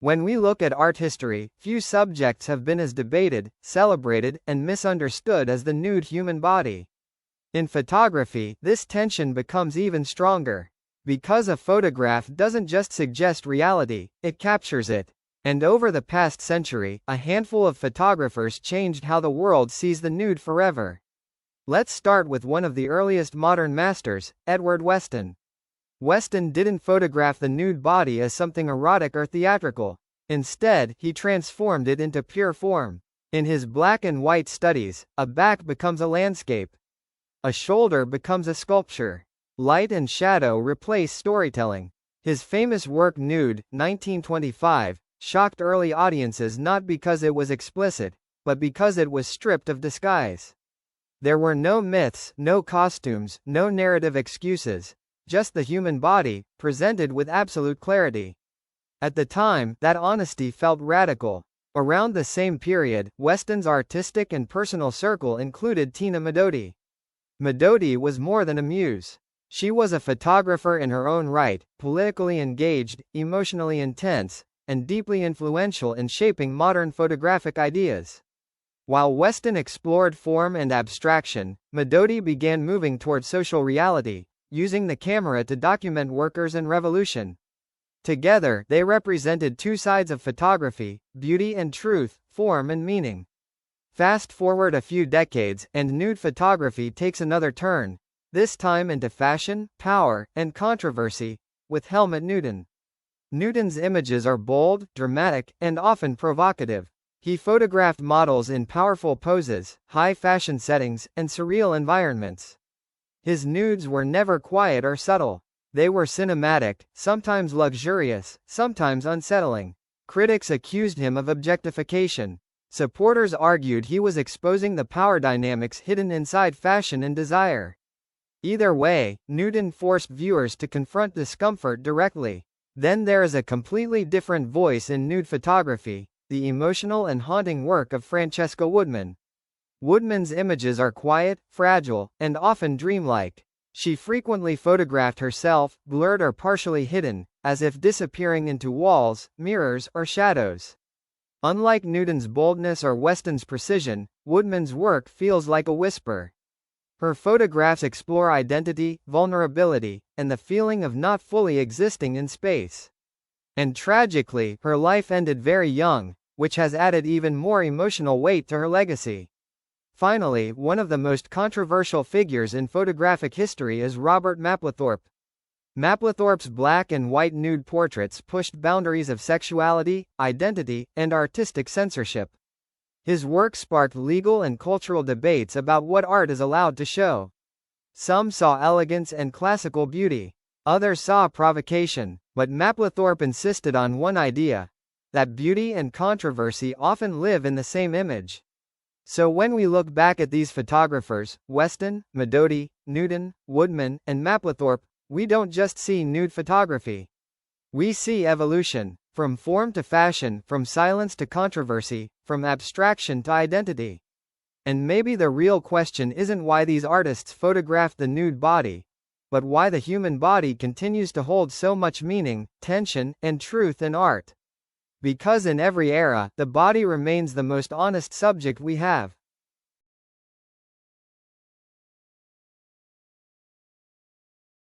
When we look at art history, few subjects have been as debated, celebrated, and misunderstood as the nude human body. In photography, this tension becomes even stronger. Because a photograph doesn't just suggest reality, it captures it. And over the past century, a handful of photographers changed how the world sees the nude forever. Let's start with one of the earliest modern masters, Edward Weston. Weston didn't photograph the nude body as something erotic or theatrical. Instead, he transformed it into pure form. In his black and white studies, a back becomes a landscape. A shoulder becomes a sculpture. Light and shadow replace storytelling. His famous work Nude, 1925, shocked early audiences not because it was explicit, but because it was stripped of disguise. There were no myths, no costumes, no narrative excuses, just the human body, presented with absolute clarity. At the time, that honesty felt radical. Around the same period, Weston's artistic and personal circle included Tina Modotti. Modotti was more than a muse. She was a photographer in her own right, politically engaged, emotionally intense, and deeply influential in shaping modern photographic ideas. While Weston explored form and abstraction, Modotti began moving toward social reality, using the camera to document workers and revolution. Together, they represented two sides of photography, beauty and truth, form and meaning. Fast forward a few decades, and nude photography takes another turn, this time into fashion, power, and controversy, with Helmut Newton. Newton's images are bold, dramatic, and often provocative. He photographed models in powerful poses, high fashion settings, and surreal environments. His nudes were never quiet or subtle. They were cinematic, sometimes luxurious, sometimes unsettling. Critics accused him of objectification. Supporters argued he was exposing the power dynamics hidden inside fashion and desire. Either way, Newton forced viewers to confront discomfort directly. Then there is a completely different voice in nude photography, the emotional and haunting work of Francesca Woodman. Woodman's images are quiet, fragile, and often dreamlike. She frequently photographed herself, blurred or partially hidden, as if disappearing into walls, mirrors, or shadows. Unlike Newton's boldness or Weston's precision, Woodman's work feels like a whisper. Her photographs explore identity, vulnerability, and the feeling of not fully existing in space. And tragically, her life ended very young, which has added even more emotional weight to her legacy. Finally, one of the most controversial figures in photographic history is Robert Mapplethorpe. Mapplethorpe's black and white nude portraits pushed boundaries of sexuality, identity, and artistic censorship. His work sparked legal and cultural debates about what art is allowed to show. Some saw elegance and classical beauty. Others saw provocation, but Mapplethorpe insisted on one idea: that beauty and controversy often live in the same image. So when we look back at these photographers, Weston, Modotti, Newton, Woodman, and Mapplethorpe, we don't just see nude photography. We see evolution, from form to fashion, from silence to controversy, from abstraction to identity. And maybe the real question isn't why these artists photographed the nude body, but why the human body continues to hold so much meaning, tension, and truth in art. Because in every era, the body remains the most honest subject we have.